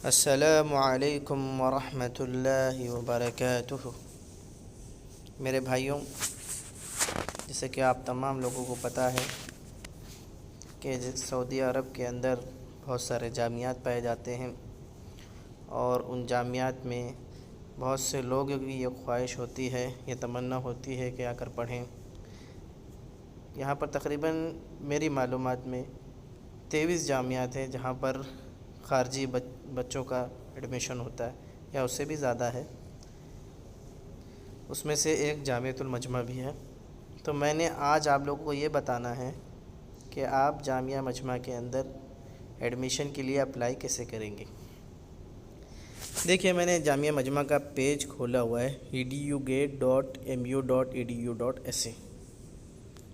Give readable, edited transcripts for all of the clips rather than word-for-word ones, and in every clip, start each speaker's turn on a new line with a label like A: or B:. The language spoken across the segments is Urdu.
A: السلام علیکم ورحمۃ اللہ وبرکاتہ۔ میرے بھائیوں، جیسے کہ آپ تمام لوگوں کو پتہ ہے کہ سعودی عرب کے اندر بہت سارے جامعات پائے جاتے ہیں، اور ان جامعات میں بہت سے لوگوں کی یہ خواہش ہوتی ہے، یہ تمنا ہوتی ہے کہ آ کر پڑھیں۔ یہاں پر تقریباً میری معلومات میں 23 جامعات ہیں جہاں پر خارجی بچوں کا ایڈمیشن ہوتا ہے، یا اس سے بھی زیادہ ہے۔ اس میں سے ایک جامعۃ المجمع بھی ہے۔ تو میں نے آج آپ لوگوں کو یہ بتانا ہے کہ آپ جامعہ مجمع کے اندر ایڈمیشن کے لیے اپلائی کیسے کریں گے۔ دیکھیے، میں نے جامعہ مجمع کا پیج کھولا ہوا ہے edugate.mu.edu.sa،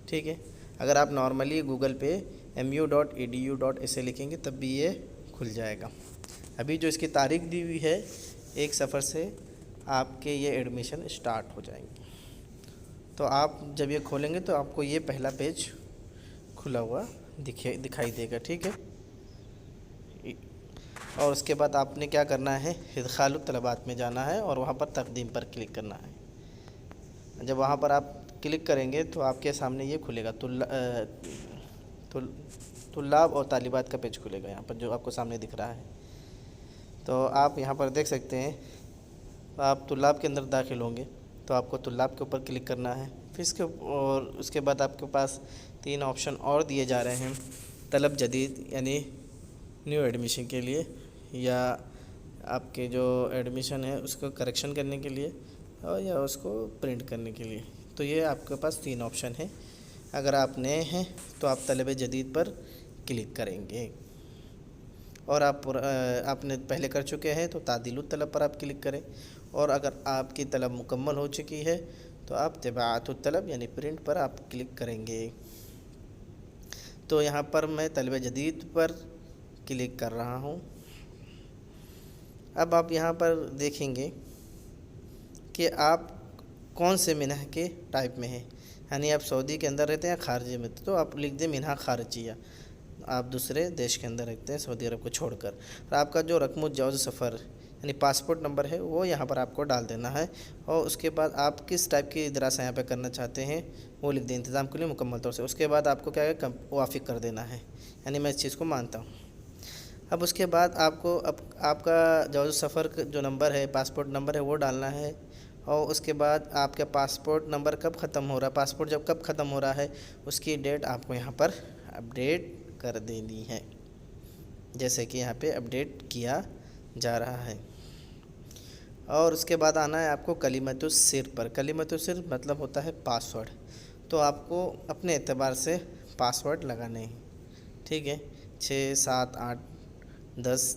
A: ٹھیک ہے۔ اگر آپ نارملی گوگل پہ mu.edu.sa لکھیں گے تب بھی یہ کھل جائے گا۔ ابھی جو اس کی تاریخ دی ہوئی ہے 1 صفر سے آپ کے یہ ایڈمیشن اسٹارٹ ہو جائیں گے۔ تو آپ جب یہ کھولیں گے تو آپ کو یہ پہلا پیج کھلا ہوا دکھائی دے گا، ٹھیک ہے۔ اور اس کے بعد آپ نے کیا کرنا ہے، ادخال الطلبات میں جانا ہے اور وہاں پر تقدیم پر کلک کرنا ہے۔ جب وہاں پر آپ کلک کریں گے تو آپ کے سامنے یہ کھلے گا طلاب اور طالبات کا پیج کھلے گا، یہاں پر جو آپ کو سامنے دکھ رہا ہے۔ تو آپ یہاں پر دیکھ سکتے ہیں، آپ طلاب کے اندر داخل ہوں گے تو آپ کو طلاب کے اوپر کلک کرنا ہے۔ پھر اس کے بعد آپ کے پاس 3 آپشن اور دیے جا رہے ہیں، طلب جدید یعنی نیو ایڈمیشن کے لیے، یا آپ کے جو ایڈمیشن ہے اس کو کریکشن کرنے کے لیے، اور یا اس کو پرنٹ کرنے کے لیے۔ تو یہ آپ کے پاس 3 آپشن ہیں۔ اگر آپ نئے ہیں تو آپ طلب جدید پر کلک کریں گے، اور آپ نے پہلے کر چکے ہیں تو تعدیل الطلب پر آپ کلک کریں، اور اگر آپ کی طلب مکمل ہو چکی ہے تو آپ طباعت الطلب یعنی پرنٹ پر آپ کلک کریں گے۔ تو یہاں پر میں طلب جدید پر کلک کر رہا ہوں۔ اب آپ یہاں پر دیکھیں گے کہ آپ کون سے منح کے ٹائپ میں ہیں، یعنی آپ سعودی کے اندر رہتے ہیں یا خارجی میں، تو آپ لکھ دیں منح خارجیہ، آپ دوسرے دیش کے اندر رہتے ہیں سعودی عرب کو چھوڑ کر۔ اور آپ کا جو رقم الجواز سفر یعنی پاسپورٹ نمبر ہے وہ یہاں پر آپ کو ڈال دینا ہے، اور اس کے بعد آپ کس ٹائپ کی دراسہ یہاں پہ کرنا چاہتے ہیں وہ لکھ دیں انتظام کے لیے مکمل طور سے۔ اس کے بعد آپ کو کیا ہے، وافق کر دینا ہے، یعنی میں اس چیز کو مانتا ہوں۔ اب اس کے بعد آپ کو آپ کا جواز سفر جو نمبر ہے، پاسپورٹ نمبر ہے، وہ ڈالنا ہے، اور اس کے بعد آپ کا پاسپورٹ نمبر کب ختم ہو رہا ہے، پاسپورٹ جب کب ختم ہو رہا ہے اس کی ڈیٹ آپ کو یہاں پر اپڈیٹ کر دینی ہے، جیسے کہ یہاں پہ اپڈیٹ کیا جا رہا ہے۔ اور اس کے بعد آنا ہے آپ کو کلمۃ السر پر۔ کلمۃ السر مطلب ہوتا ہے پاسورڈ، تو آپ کو اپنے اعتبار سے پاسورڈ لگانے ہیں، ٹھیک ہے۔ 6 7 8 10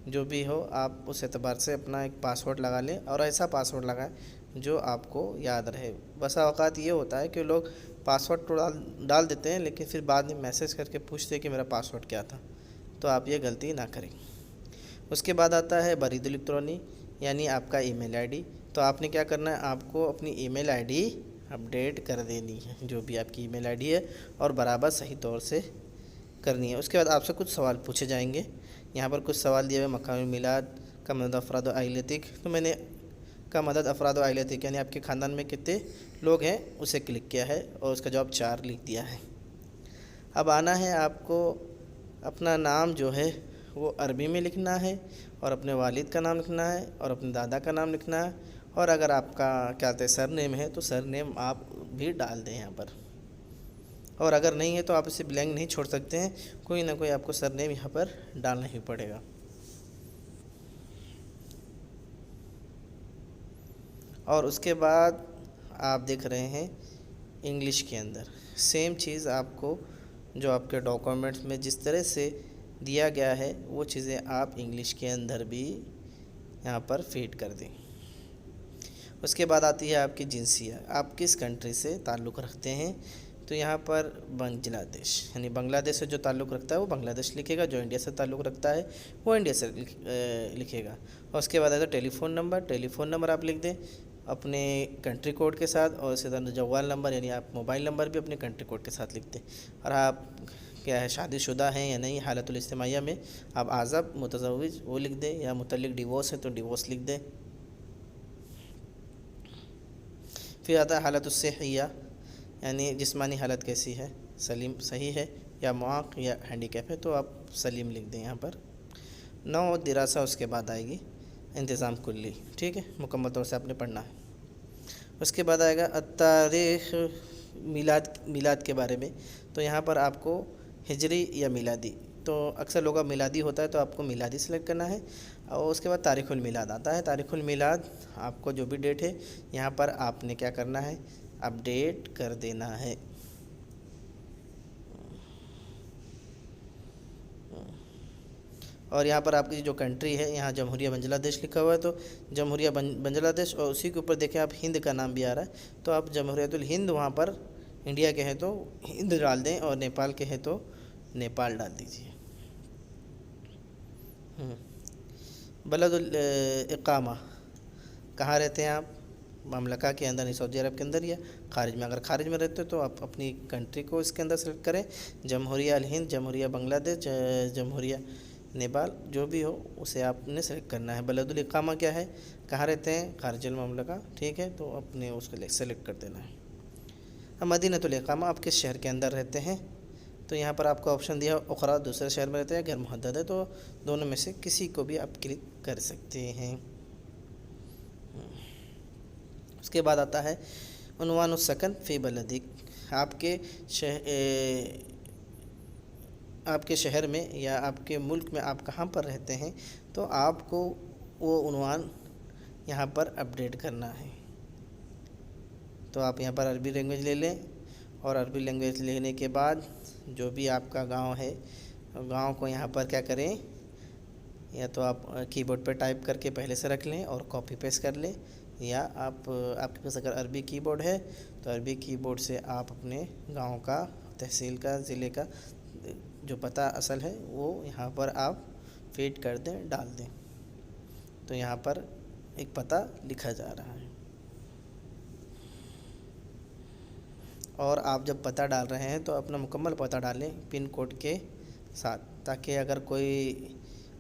A: جو بھی ہو، آپ اس اعتبار سے اپنا ایک پاسورڈ لگا لیں، اور ایسا پاسورڈ لگائیں جو آپ کو یاد رہے۔ بسا اوقات یہ ہوتا ہے کہ لوگ پاسورڈ تو ڈال دیتے ہیں، لیکن پھر بعد میں میسج کر کے پوچھتے ہیں کہ میرا پاسورڈ کیا تھا، تو آپ یہ غلطی نہ کریں۔ اس کے بعد آتا ہے برید الیکٹرانی یعنی آپ کا ای میل آئی ڈی۔ تو آپ نے کیا کرنا ہے، آپ کو اپنی ای میل آئی ڈی اپڈیٹ کر دینی ہے، جو بھی آپ کی ای میل آئی ڈی ہے، اور برابر صحیح طور سے کرنی ہے۔ اس کے بعد آپ سے کچھ سوال پوچھے جائیں گے۔ یہاں پر کچھ سوال دیے ہوئے، مقام میلاد کا مدد افراد و اہلیتک، تو میں نے کا مدد افراد و اہلیتک یعنی آپ کے خاندان میں کتنے لوگ ہیں اسے کلک کیا ہے، اور اس کا جواب 4 لکھ دیا ہے۔ اب آنا ہے آپ کو اپنا نام جو ہے وہ عربی میں لکھنا ہے، اور اپنے والد کا نام لکھنا ہے، اور اپنے دادا کا نام لکھنا ہے، اور اگر آپ کا کیا کہتے ہیں سر نیم ہے تو سر نیم آپ بھی ڈال دیں یہاں پر، اور اگر نہیں ہے تو آپ اسے بلینک نہیں چھوڑ سکتے ہیں، کوئی نہ کوئی آپ کو سر نیم یہاں پر ڈالنا ہی پڑے گا۔ اور اس کے بعد آپ دیکھ رہے ہیں انگلش کے اندر سیم چیز آپ کو جو آپ کے ڈاکومنٹس میں جس طرح سے دیا گیا ہے وہ چیزیں آپ انگلش کے اندر بھی یہاں پر فیڈ کر دیں۔ اس کے بعد آتی ہے آپ کی جنسیت، آپ کس کنٹری سے تعلق رکھتے ہیں، تو یہاں پر بنگلہ دیش یعنی بنگلہ دیش سے جو تعلق رکھتا ہے وہ بنگلہ دیش لکھے گا، جو انڈیا سے تعلق رکھتا ہے وہ انڈیا سے لکھے گا۔ اور اس کے بعد آتا ہے ٹیلی فون نمبر آپ لکھ دیں اپنے کنٹری کوڈ کے ساتھ، اور اسی طرح جوال نمبر یعنی آپ موبائل نمبر بھی اپنے کنٹری کوڈ کے ساتھ لکھ دیں۔ اور آپ کیا ہے شادی شدہ ہیں یا نہیں حالت الاجتماعیہ میں، آپ عازب متزوج وہ لکھ دیں، یا متعلق ڈیورس ہے تو ڈیورس لکھ دیں۔ پھر آتا ہے حالت الصحیہ، یعنی جسمانی حالت کیسی ہے، سلیم صحیح ہے یا معاق یا ہینڈیکیپ ہے، تو آپ سلیم لکھ دیں یہاں پر۔ نوع دراسہ اس کے بعد آئے گی، انتظام کلی، ٹھیک ہے، مکمل طور سے آپ نے پڑھنا ہے۔ اس کے بعد آئے گا التاریخ، میلاد کے بارے میں، تو یہاں پر آپ کو ہجری یا میلادی، تو اکثر لوگوں کا میلادی ہوتا ہے تو آپ کو میلادی سلیکٹ کرنا ہے، اور اس کے بعد تاریخ المیلاد آتا ہے۔ تاریخ المیلاد آپ کو جو بھی ڈیٹ ہے یہاں پر آپ نے کیا کرنا ہے، اپڈیٹ کر دینا ہے۔ اور یہاں پر آپ کی جو کنٹری ہے، یہاں جمہوریہ بنگلہ دیش لکھا ہوا ہے تو جمہوریہ بنگلہ دیش، اور اسی کے اوپر دیکھیں آپ ہند کا نام بھی آ رہا ہے تو آپ جمہوریت الہند، وہاں پر انڈیا کے ہیں تو ہند ڈال دیں، اور نیپال کے ہیں تو نیپال ڈال دیجیے۔ بلد الاقامہ، کہاں رہتے ہیں آپ، مملکہ کے اندر، سعودی عرب کے اندر یا خارج میں، اگر خارج میں رہتے تو آپ اپنی کنٹری کو اس کے اندر سلیکٹ کریں، جمہوریہ الہند، جمہوریہ بنگلہ دیش، جمہوریہ نیپال، جو بھی ہو اسے آپ نے سلیکٹ کرنا ہے۔ بلد الاقامہ کیا ہے، کہاں رہتے ہیں، خارج المملکہ، ٹھیک ہے، تو اپنے اس کو سلیکٹ کر دینا ہے۔ اب مدینۃ الاقامہ، آپ کس شہر کے اندر رہتے ہیں، تو یہاں پر آپ کو آپشن دیا اخرى، دوسرے شہر میں رہتے ہیں، غیر محدد ہے تو دونوں میں سے کسی کو بھی آپ کلک کر سکتے ہیں۔ اس کے بعد آتا ہے عنوان السکن فی بلدک، آپ کے شہر میں یا آپ کے ملک میں آپ کہاں پر رہتے ہیں، تو آپ کو وہ عنوان یہاں پر اپڈیٹ کرنا ہے۔ تو آپ یہاں پر عربی لینگویج لے لیں، اور عربی لینگویج لینے کے بعد جو بھی آپ کا گاؤں ہے، گاؤں کو یہاں پر کیا کریں، یا تو آپ کی بورڈ پہ ٹائپ کر کے پہلے سے رکھ لیں اور کاپی پیسٹ کر لیں، یا آپ کے پاس اگر عربی کی بورڈ ہے تو عربی کی بورڈ سے آپ اپنے گاؤں کا، تحصیل کا، ضلع کا جو پتہ اصل ہے وہ یہاں پر آپ فیڈ کر دیں، ڈال دیں، تو یہاں پر ایک پتہ لکھا جا رہا ہے۔ اور آپ جب پتہ ڈال رہے ہیں تو اپنا مکمل پتہ ڈالیں پن کوڈ کے ساتھ، تاکہ اگر کوئی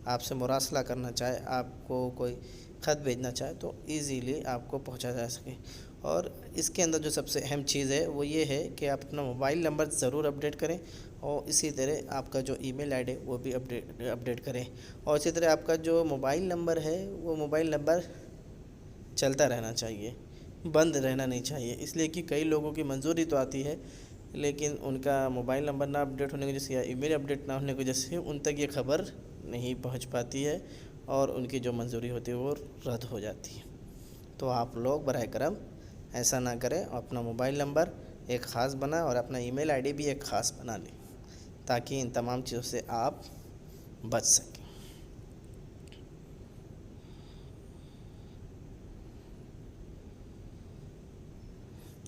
A: آپ سے مراسلہ کرنا چاہے، آپ کو کوئی خط بھیجنا چاہے تو ایزیلی آپ کو پہنچا جا سکے۔ اور اس کے اندر جو سب سے اہم چیز ہے وہ یہ ہے کہ آپ اپنا موبائل نمبر ضرور اپڈیٹ کریں، اور اسی طرح آپ کا جو ای میل آئی ڈی وہ بھی اپڈیٹ کریں، اور اسی طرح آپ کا جو موبائل نمبر ہے وہ موبائل نمبر چلتا رہنا چاہیے، بند رہنا نہیں چاہیے، اس لیے کہ کئی لوگوں کی منظوری تو آتی ہے لیکن ان کا موبائل نمبر نہ اپڈیٹ ہونے کی وجہ سے یا ای میل اپڈیٹ نہ ہونے کی وجہ سے ان تک یہ خبر نہیں پہنچ پاتی ہے، اور ان کی جو منظوری ہوتی ہے وہ رد ہو جاتی ہے۔ تو آپ لوگ براہ کرم ایسا نہ کریں، اپنا موبائل نمبر ایک خاص بنائیں اور اپنا ای میل آئی ڈی بھی ایک خاص بنا لیں، تاکہ ان تمام چیزوں سے آپ بچ سکیں۔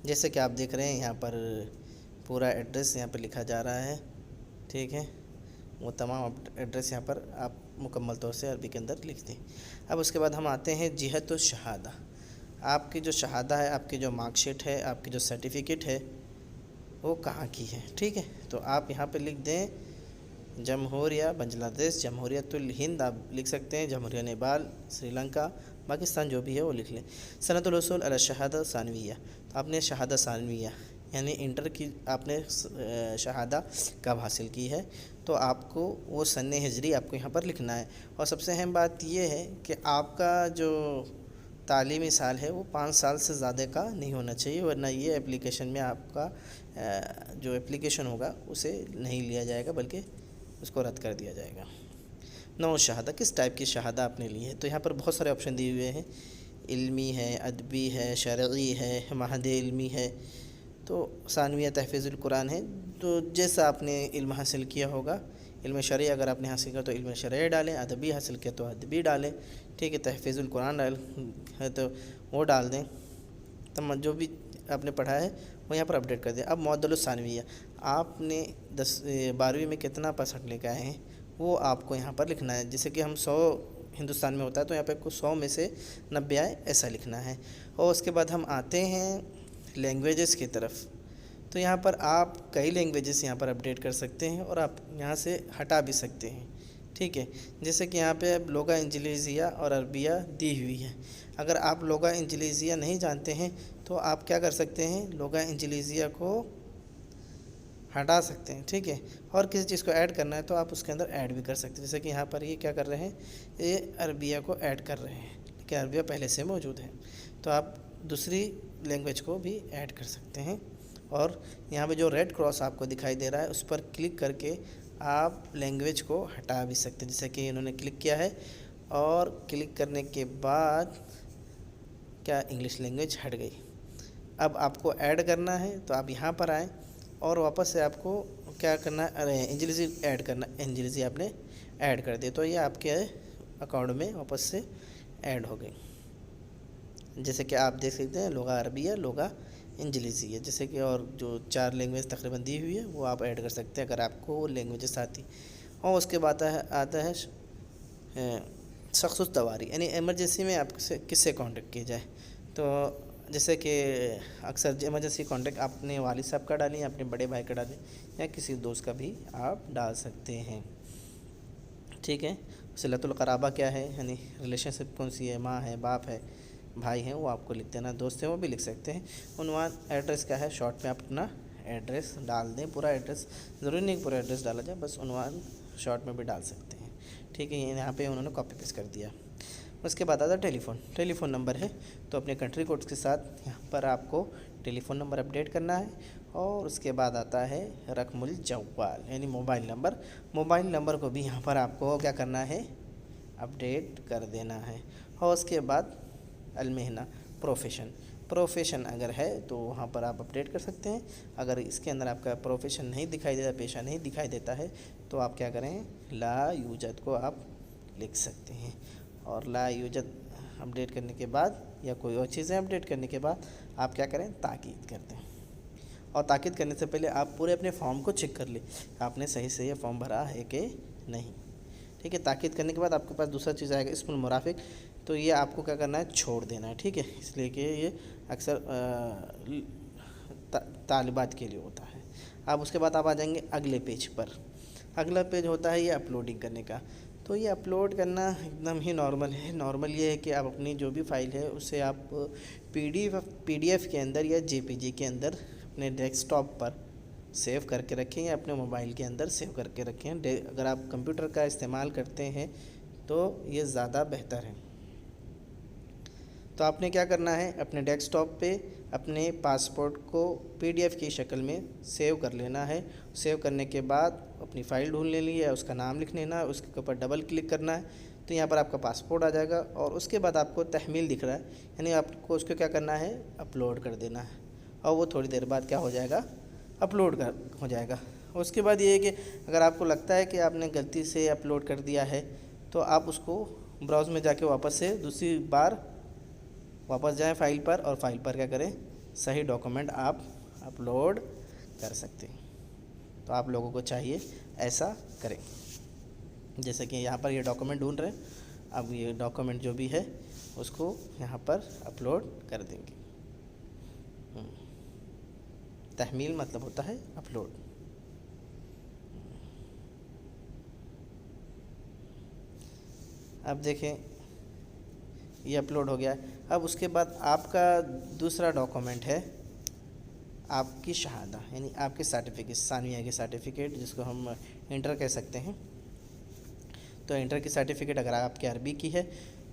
A: جیسے کہ آپ دیکھ رہے ہیں یہاں پر پورا ایڈریس یہاں پہ لکھا جا رہا ہے، ٹھیک ہے، وہ تمام ایڈریس یہاں پر آپ مکمل طور سے عربی کے اندر لکھ دیں۔ اب اس کے بعد ہم آتے ہیں جہت الشہادہ، آپ کی جو شہادہ ہے، آپ کی جو مارک شیٹ ہے، آپ کی جو سرٹیفکیٹ ہے وہ کہاں کی ہے، ٹھیک ہے، تو آپ یہاں پہ لکھ دیں جمہوریہ بنگلہ دیش، جمہوریت الہند آپ لکھ سکتے ہیں، جمہوریہ نیپال، سری لنکا، پاکستان جو بھی ہے وہ لکھ لیں۔ سند الوصول علی الشہادہ ثانویہ، تو آپ نے شہادہ ثانویہ یعنی انٹر کی آپ نے شہادہ کب حاصل کی ہے، تو آپ کو وہ سن ہجری آپ کو یہاں پر لکھنا ہے۔ اور سب سے اہم بات یہ ہے کہ آپ کا جو تعلیمی سال ہے وہ 5 سال سے زیادہ کا نہیں ہونا چاہیے، ورنہ یہ اپلیکیشن میں آپ کا جو اپلیکیشن ہوگا اسے نہیں لیا جائے گا بلکہ اس کو رد کر دیا جائے گا۔ نوع شہادہ، کس ٹائپ کی شہادہ آپ نے لی ہے، تو یہاں پر بہت سارے آپشن دیے ہوئے ہیں، علمی ہے، ادبی ہے، شرعی ہے، مہد علمی ہے، تو ثانویہ تحفیظ القرآن ہے، تو جیسا آپ نے علم حاصل کیا ہوگا، علم شرعی اگر آپ نے حاصل کیا تو علم شرعی ڈالیں، ادبی حاصل کیا تو ادبی ڈالیں، ٹھیک ہے، تحفیظ القرآن ہے تو وہ ڈال دیں، تم جو بھی آپ نے پڑھا ہے وہ یہاں پر اپڈیٹ کر دیں۔ اب معدل الثانویہ، آپ نے 12ویں میں کتنا % لے کے آئے ہیں وہ آپ کو یہاں پر لکھنا ہے، جیسے کہ ہم 100 ہندوستان میں ہوتا ہے تو یہاں پہ 100 میں سے 90 آئے ایسا لکھنا ہے۔ اور اس کے بعد ہم آتے ہیں لینگویجز کی طرف، تو یہاں پر آپ کئی لینگویجز یہاں پر اپڈیٹ کر سکتے ہیں اور آپ یہاں سے ہٹا بھی سکتے ہیں، ٹھیک ہے۔ جیسے کہ یہاں پہ لغہ انجلیزیہ اور عربیہ دی ہوئی ہے۔ اگر آپ لغہ انجلیزیہ نہیں جانتے ہیں تو آپ کیا کر سکتے ہیں، لغہ انجلیزیہ کو ہٹا سکتے ہیں، ٹھیک ہے۔ اور کسی چیز کو ایڈ کرنا ہے تو آپ اس کے اندر ایڈ بھی کر سکتے ہیں، جیسے کہ یہاں پر یہ کیا کر رہے ہیں، یہ عربیہ کو ایڈ کر رہے ہیں، لیکن عربیہ پہلے سے موجود ہے، تو آپ دوسری لینگویج کو بھی ایڈ کر سکتے ہیں۔ اور یہاں پہ جو ریڈ کراس آپ کو دکھائی دے رہا ہے اس پر کلک کر کے آپ لینگویج کو ہٹا بھی سکتے ہیں، جیسے کہ انہوں نے کلک کیا ہے اور کلک کرنے کے بعد کیا انگلش لینگویج ہٹ گئی۔ اب آپ کو ایڈ کرنا ہے تو آپ یہاں پر آئیں اور واپس سے آپ کو کیا کرنا ہے، انجلیزی ایڈ کرنا، انجلیزی آپ نے ایڈ کر دی تو یہ آپ کے اکاؤنٹ میں واپس سے ایڈ ہو گئی۔ جیسے کہ آپ دیکھ سکتے ہیں لغہ عربی ہے، لغہ انجلیزی ہے، جیسے کہ اور جو 4 لینگویج تقریباً دی ہوئی ہے وہ آپ ایڈ کر سکتے ہیں اگر آپ کو وہ لینگویجز آتی۔ اور اس کے بعد آتا ہے شخص الطواری، یعنی ایمرجنسی میں آپ کس سے کانٹیکٹ کی جائے۔ تو جیسے کہ اکثر ایمرجنسی کانٹیکٹ آپ اپنے والد صاحب کا ڈالیں یا اپنے بڑے بھائی کا ڈالیں یا کسی دوست کا بھی آپ ڈال سکتے ہیں، ٹھیک ہے۔ صلۃ القرابہ کیا ہے، یعنی ریلیشن شپ کون سی ہے، ماں ہے، باپ ہے، بھائی ہیں، وہ آپ کو لکھ دینا، دوست ہیں وہ بھی لکھ سکتے ہیں۔ عنوان ایڈریس کیا ہے، شارٹ میں آپ اپنا ایڈریس ڈال دیں، پورا ایڈریس ضروری نہیں کہ پورا ایڈریس ڈالا جائے، بس عنوان شارٹ میں بھی ڈال سکتے ہیں، ٹھیک ہے۔ یہاں پہ انہوں نے کاپی پیسٹ کر دیا۔ اس کے بعد آتا ہے ٹیلی فون نمبر ہے، تو اپنے کنٹری کوڈ کے ساتھ یہاں پر آپ کو ٹیلی فون نمبر اپڈیٹ کرنا ہے۔ اور اس کے بعد آتا ہے رقم الجوال، یعنی موبائل نمبر کو بھی یہاں پر آپ کو کیا کرنا ہے، اپڈیٹ کر دینا ہے۔ اور اس کے بعد المہنہ، پروفیشن اگر ہے تو وہاں پر آپ اپڈیٹ کر سکتے ہیں۔ اگر اس کے اندر آپ کا پروفیشن نہیں دکھائی دیتا، پیشہ نہیں دکھائی دیتا ہے تو آپ کیا کریں، لا یوجد کو آپ لکھ سکتے ہیں۔ اور لا یوجد اپڈیٹ کرنے کے بعد یا کوئی اور چیزیں اپڈیٹ کرنے کے بعد آپ کیا کریں، تاکید کر دیں۔ اور تاکید کرنے سے پہلے آپ پورے اپنے فارم کو چیک کر لیں، آپ نے صحیح سے یہ فارم بھرا ہے کہ نہیں، ٹھیک ہے۔ تاکید کرنے کے بعد آپ کے پاس دوسرا چیز آئے گا اسم المرافق، تو یہ آپ کو کیا کرنا ہے، چھوڑ دینا ہے، ٹھیک ہے، اس لیے کہ یہ اکثر طالبات کے لیے ہوتا ہے۔ اب اس کے بعد آپ آ جائیں گے اگلے پیج پر۔ اگلا پیج ہوتا ہے یہ اپلوڈنگ کرنے کا، تو یہ اپلوڈ کرنا ایک دم ہی نارمل ہے۔ نارمل یہ ہے کہ آپ اپنی جو بھی فائل ہے اسے آپ پی ڈی ایف کے اندر یا جے پی جی کے اندر اپنے ڈیسک ٹاپ پر سیو کر کے رکھیں یا اپنے موبائل کے اندر سیو کر کے رکھیں۔ اگر آپ کمپیوٹر کا استعمال کرتے ہیں تو یہ زیادہ بہتر ہے۔ تو آپ نے کیا کرنا ہے، اپنے ڈیسک ٹاپ پہ اپنے پاسپورٹ کو پی ڈی ایف کی شکل میں سیو کر لینا ہے۔ سیو کرنے کے بعد اپنی فائل ڈھونڈ لینی ہے، اس کا نام لکھ لینا ہے، اس کے اوپر ڈبل کلک کرنا ہے تو یہاں پر آپ کا پاسپورٹ آ جائے گا۔ اور اس کے بعد آپ کو تحمیل دکھ رہا ہے، یعنی آپ کو اس کو کیا کرنا ہے، اپلوڈ کر دینا ہے، اور وہ تھوڑی دیر بعد کیا ہو جائے گا، اپلوڈ ہو جائے گا۔ اس کے بعد یہ ہے کہ اگر آپ کو لگتا ہے کہ آپ نے غلطی سے اپلوڈ کر دیا ہے تو آپ اس کو براؤز میں جا کے واپس سے دوسری بار واپس جائیں فائل پر، اور فائل پر کیا کریں، صحیح ڈاکومنٹ آپ اپلوڈ کر سکتے ہیں۔ تو آپ لوگوں کو چاہیے ایسا کریں۔ جیسے کہ یہاں پر یہ ڈاکومنٹ ڈھونڈ رہے ہیں، اب یہ ڈاکومنٹ جو بھی ہے اس کو یہاں پر اپلوڈ کر دیں گے۔ تحمیل مطلب ہوتا ہے اپلوڈ۔ اب دیکھیں یہ اپلوڈ ہو گیا۔ اب اس کے بعد آپ کا دوسرا ڈاکومنٹ ہے آپ کی شہادہ، یعنی آپ کے سرٹیفکیٹ، ثانویہ کی سرٹیفکیٹ جس کو ہم انٹر کہہ سکتے ہیں۔ تو انٹر کی سرٹیفکیٹ اگر آپ کی عربی کی ہے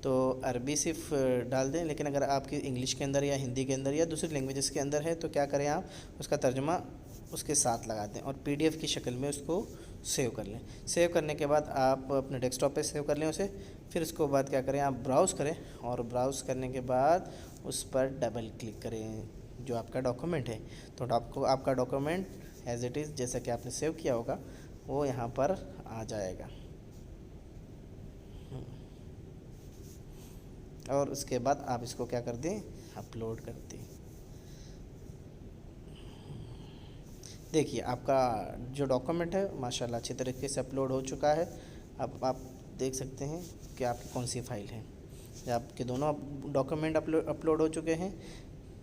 A: تو عربی صرف ڈال دیں، لیکن اگر آپ کی انگلش کے اندر یا ہندی کے اندر یا دوسری لینگویجز کے اندر ہے تو کیا کریں، آپ اس کا ترجمہ اس کے ساتھ لگا دیں اور پی ڈی ایف کی شکل میں اس کو سیو کر لیں۔ سیو کرنے کے بعد آپ اپنے ڈیسک ٹاپ پہ سیو کر لیں اسے، پھر اس کو بعد کیا کریں، آپ براؤز کریں، اور براؤز کرنے کے بعد اس پر ڈبل کلک کریں جو آپ کا ڈاکومنٹ ہے، تو آپ کا ڈاکومنٹ ایز اٹ از جیسا کہ آپ نے سیو کیا ہوگا وہ یہاں پر آ جائے گا۔ اور اس کے بعد آپ اس کو کیا کر دیں، اپلوڈ کر دیں۔ دیکھیے آپ کا جو ڈاکومنٹ ہے ماشاءاللہ اچھی طریقے سے اپلوڈ ہو چکا ہے۔ اب آپ دیکھ سکتے ہیں کہ آپ کی کون سی فائل ہے، آپ کے دونوں ڈاکومنٹ اپلوڈ ہو چکے ہیں۔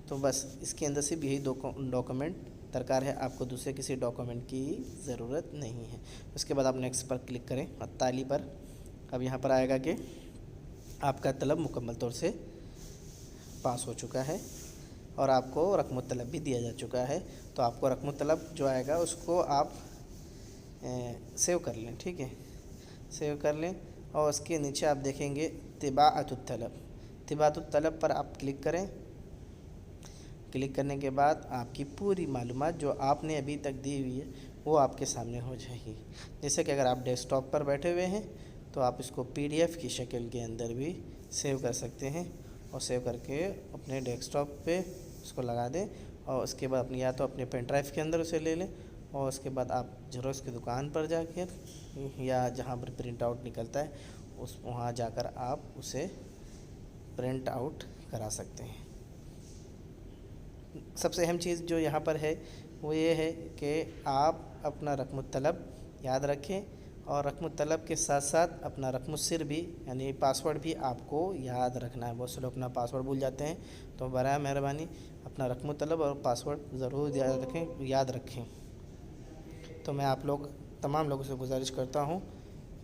A: تو بس اس کے اندر صرف یہی دو ڈاکومنٹ درکار ہے، آپ کو دوسرے کسی ڈاکومنٹ کی ضرورت نہیں ہے۔ اس کے بعد آپ نیکسٹ پر کلک کریں التالی پر۔ اب یہاں پر آئے گا کہ آپ کا طلب مکمل طور سے پاس ہو چکا ہے اور آپ کو رقم الطلب بھی دیا جا چکا ہے۔ تو آپ کو رقم الطلب جو آئے گا اس کو آپ سیو کر لیں، ٹھیک ہے، سیو کر لیں۔ اور اس کے نیچے آپ دیکھیں گے طباعت الطلب، طباعت الطلب پر آپ کلک کریں۔ کلک کرنے کے بعد آپ کی پوری معلومات جو آپ نے ابھی تک دی ہوئی ہے وہ آپ کے سامنے ہو جائے گی۔ جیسے کہ اگر آپ ڈیسک ٹاپ پر بیٹھے ہوئے ہیں تو آپ اس کو PDF کی شکل کے اندر بھی سیو کر سکتے ہیں، اور سیو کر کے اپنے ڈیسک ٹاپ پہ اس کو لگا دیں، اور اس کے بعد اپنی یا تو اپنے پین ڈرائیو کے اندر اسے لے لیں، اور اس کے بعد آپ زیروکس کی دکان پر جا کر یا جہاں پر پرنٹ آؤٹ نکلتا ہے وہاں جا کر آپ اسے پرنٹ آؤٹ کرا سکتے ہیں۔ سب سے اہم چیز جو یہاں پر ہے وہ یہ ہے کہ آپ اپنا رقم الطلب یاد رکھیں، اور رقم الطلب کے ساتھ ساتھ اپنا رقم السر بھی یعنی پاسورڈ بھی آپ کو یاد رکھنا ہے۔ بہت سے لوگ اپنا پاسورڈ بھول جاتے ہیں، تو برائے مہربانی اپنا رقم الطلب اور پاسورڈ ضرور یاد رکھیں۔ تو میں آپ لوگ تمام لوگوں سے گزارش کرتا ہوں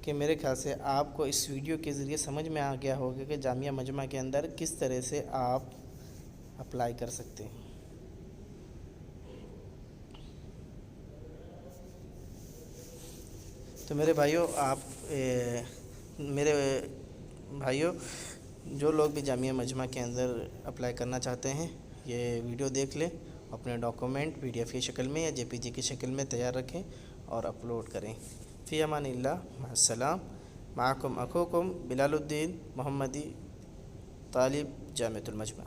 A: کہ میرے خیال سے آپ کو اس ویڈیو کے ذریعے سمجھ میں آ گیا ہوگا کہ جامعہ مجمع کے اندر کس طرح سے آپ اپلائی کر سکتے ہیں۔ تو میرے بھائیوں جو لوگ بھی جامعہ مجمع کے اندر اپلائی کرنا چاہتے ہیں یہ ویڈیو دیکھ لیں، اپنے ڈاکومنٹ PDF کی شکل میں یا JPG کی شکل میں تیار رکھیں اور اپلوڈ کریں۔ فی امان اللہ، مع السلام، معکم اخوکم بلال الدین محمدی، طالب جامعۃ المجمع۔